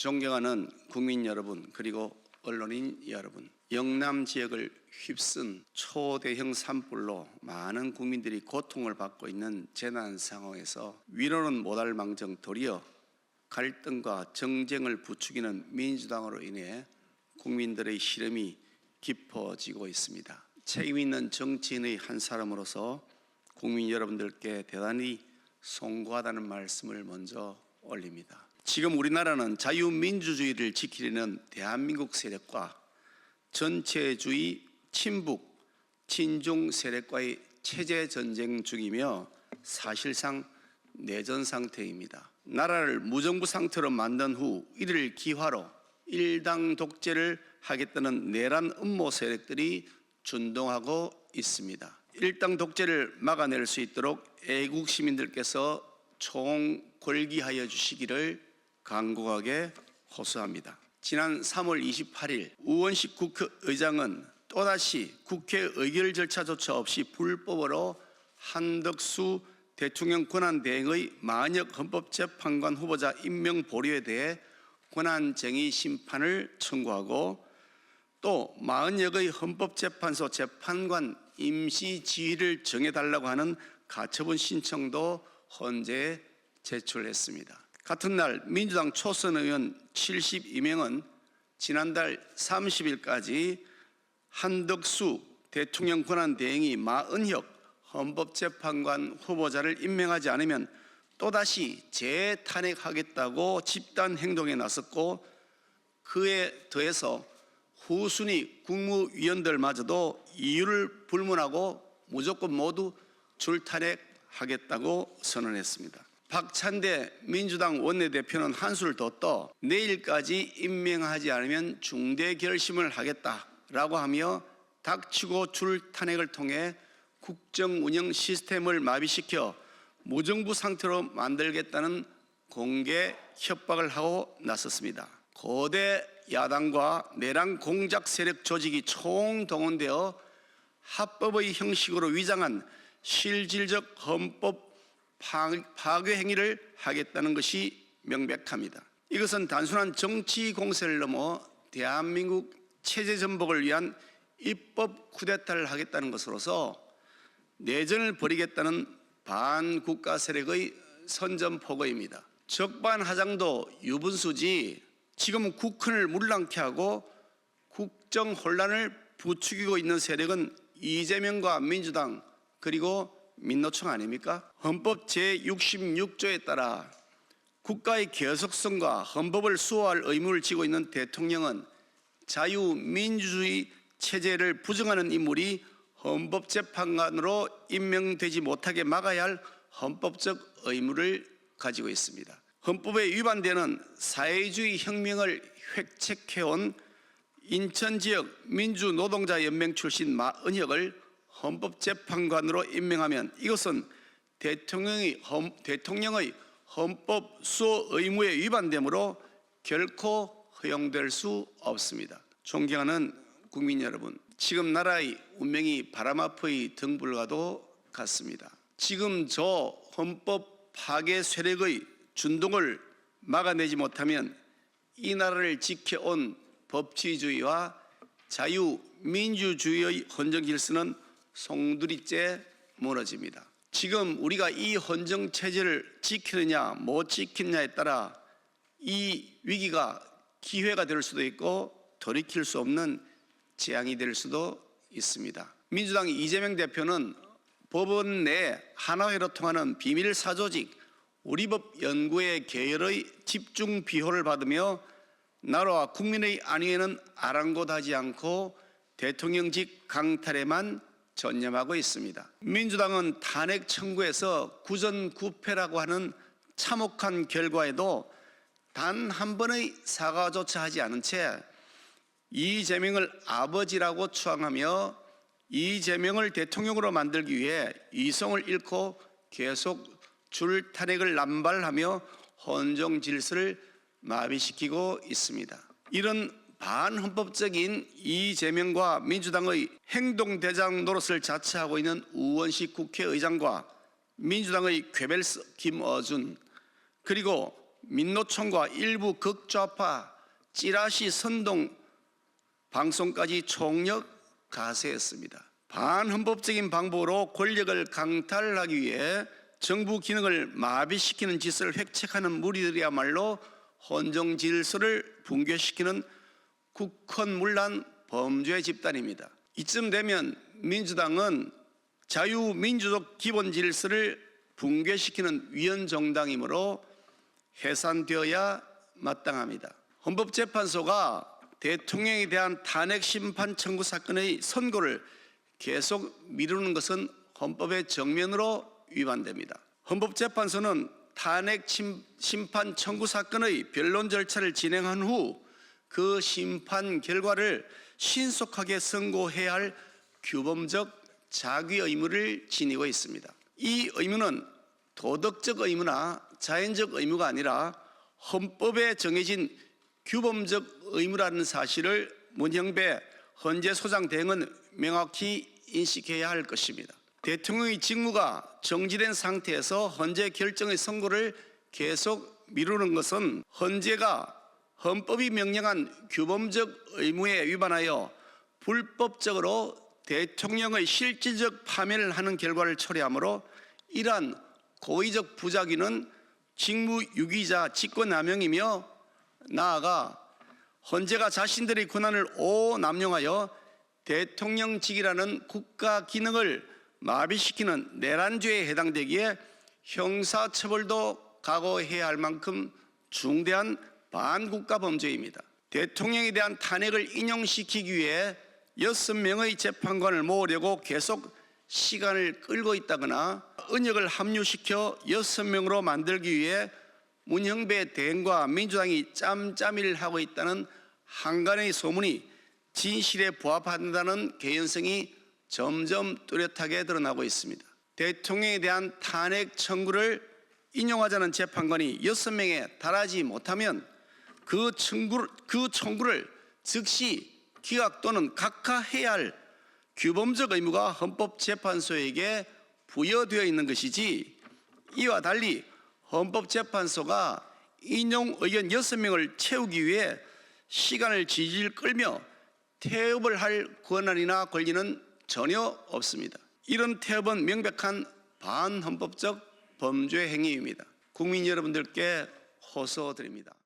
존경하는 국민 여러분, 그리고 언론인 여러분, 영남 지역을 휩쓴 초대형 산불로 많은 국민들이 고통을 받고 있는 재난 상황에서 위로는 못할 망정 도리어 갈등과 정쟁을 부추기는 민주당으로 인해 국민들의 시름이 깊어지고 있습니다. 책임 있는 정치인의 한 사람으로서 국민 여러분들께 대단히 송구하다는 말씀을 먼저 올립니다. 지금 우리나라는 자유민주주의를 지키려는 대한민국 세력과 전체주의 친북, 친중 세력과의 체제 전쟁 중이며 사실상 내전 상태입니다. 나라를 무정부 상태로 만든 후 이를 기화로 일당 독재를 하겠다는 내란 음모 세력들이 준동하고 있습니다. 일당 독재를 막아낼 수 있도록 애국 시민들께서 총궐기하여 주시기를 간곡하게 호소합니다. 지난 3월 28일 우원식 국회의장은 또다시 국회 의결 절차조차 없이 불법으로 한덕수 대통령 권한대행의 만역 헌법재판관 후보자 임명 보류에 대해 권한쟁의 심판을 청구하고 또 40여의 헌법재판소 재판관 임시 지위를 정해달라고 하는 가처분 신청도 헌재에 제출했습니다. 같은 날 민주당 초선 의원 72명은 지난달 30일까지 한덕수 대통령 권한대행이 마은혁 헌법재판관 후보자를 임명하지 않으면 또다시 재탄핵하겠다고 집단 행동에 나섰고, 그에 더해서 후순위 국무위원들마저도 이유를 불문하고 무조건 모두 줄탄핵하겠다고 선언했습니다. 박찬대 민주당 원내대표는 한수를 더 떠 내일까지 임명하지 않으면 중대 결심을 하겠다라고 하며 닥치고 줄탄핵을 통해 국정운영 시스템을 마비시켜 무정부 상태로 만들겠다는 공개 협박을 하고 나섰습니다. 거대 야당과 내란 공작 세력 조직이 총동원되어 합법의 형식으로 위장한 실질적 헌법 파괴 행위를 하겠다는 것이 명백합니다. 이것은 단순한 정치 공세를 넘어 대한민국 체제 전복을 위한 입법 쿠데타를 하겠다는 것으로서 내전을 벌이겠다는 반국가 세력의 선전포고입니다. 적반하장도 유분수지 지금 국헌을 물랑케 하고 국정 혼란을 부추기고 있는 세력은 이재명과 민주당 그리고 민노총 아닙니까? 헌법 제66조에 따라 국가의 계속성과 헌법을 수호할 의무를 지고 있는 대통령은 자유민주주의 체제를 부정하는 인물이 헌법재판관으로 임명되지 못하게 막아야 할 헌법적 의무를 가지고 있습니다. 헌법에 위반되는 사회주의 혁명을 획책해온 인천지역 민주노동자연맹 출신 마은혁을 헌법재판관으로 임명하면 이것은 대통령의 헌법 수호 의무에 위반되므로 결코 허용될 수 없습니다. 존경하는 국민 여러분, 지금 나라의 운명이 바람 앞의 등불과도 같습니다. 지금 저 헌법 파괴 세력의 준동을 막아내지 못하면 이 나라를 지켜온 법치주의와 자유민주주의의 헌정 질서는 송두리째 무너집니다. 지금 우리가 이 헌정 체제를 지키느냐 못 지키느냐에 따라 이 위기가 기회가 될 수도 있고 돌이킬 수 없는 재앙이 될 수도 있습니다. 민주당 이재명 대표는 법원 내 하나회로 통하는 비밀 사조직 우리법 연구의 계열의 집중 비호를 받으며 나라와 국민의 안위에는 아랑곳하지 않고 대통령직 강탈에만 전념하고 있습니다. 민주당은 탄핵 청구에서 구전구패라고 하는 참혹한 결과에도 단 한 번의 사과조차 하지 않은 채 이재명을 아버지라고 추앙하며 이재명을 대통령으로 만들기 위해 이성을 잃고 계속 줄탄핵을 남발하며 헌정 질서를 마비시키고 있습니다. 이런 반헌법적인 이재명과 민주당의 행동대장 노릇을 자처하고 있는 우원식 국회의장과 민주당의 괴벨스 김어준, 그리고 민노총과 일부 극좌파 찌라시 선동 방송까지 총력 가세했습니다. 반헌법적인 방법으로 권력을 강탈하기 위해 정부 기능을 마비시키는 짓을 획책하는 무리들이야말로 헌정 질서를 붕괴시키는 국헌문란 범죄 집단입니다. 이쯤 되면 민주당은 자유민주적 기본 질서를 붕괴시키는 위헌정당이므로 해산되어야 마땅합니다. 헌법재판소가 대통령에 대한 탄핵 심판 청구 사건의 선고를 계속 미루는 것은 헌법의 정면으로 위반됩니다. 헌법재판소는 탄핵 심판 청구 사건의 변론 절차를 진행한 후 그 심판 결과를 신속하게 선고해야 할 규범적 자기 의무를 지니고 있습니다. 이 의무는 도덕적 의무나 자연적 의무가 아니라 헌법에 정해진 규범적 의무라는 사실을 문형배 헌재소장 대행은 명확히 인식해야 할 것입니다. 대통령의 직무가 정지된 상태에서 헌재 결정의 선고를 계속 미루는 것은 헌재가 헌법이 명령한 규범적 의무에 위반하여 불법적으로 대통령의 실질적 파면을 하는 결과를 초래하므로 이러한 고의적 부작위는 직무유기자 직권남용이며 나아가 헌재가 자신들의 권한을 오남용하여 대통령직이라는 국가 기능을 마비시키는 내란죄에 해당되기에 형사처벌도 각오해야 할 만큼 중대한 반국가 범죄입니다. 대통령에 대한 탄핵을 인용시키기 위해 6명의 재판관을 모으려고 계속 시간을 끌고 있다거나 은역을 합류시켜 6명으로 만들기 위해 문형배 대행과 민주당이 짬짬이를 하고 있다는 한간의 소문이 진실에 부합한다는 개연성이 점점 뚜렷하게 드러나고 있습니다. 대통령에 대한 탄핵 청구를 인용하자는 재판관이 6명에 달하지 못하면 그 청구를 즉시 기각 또는 각하해야 할 규범적 의무가 헌법재판소에게 부여되어 있는 것이지, 이와 달리 헌법재판소가 인용 의견 6명을 채우기 위해 시간을 질질 끌며 태업을 할 권한이나 권리는 전혀 없습니다. 이런 태업은 명백한 반헌법적 범죄 행위입니다. 국민 여러분들께 호소드립니다.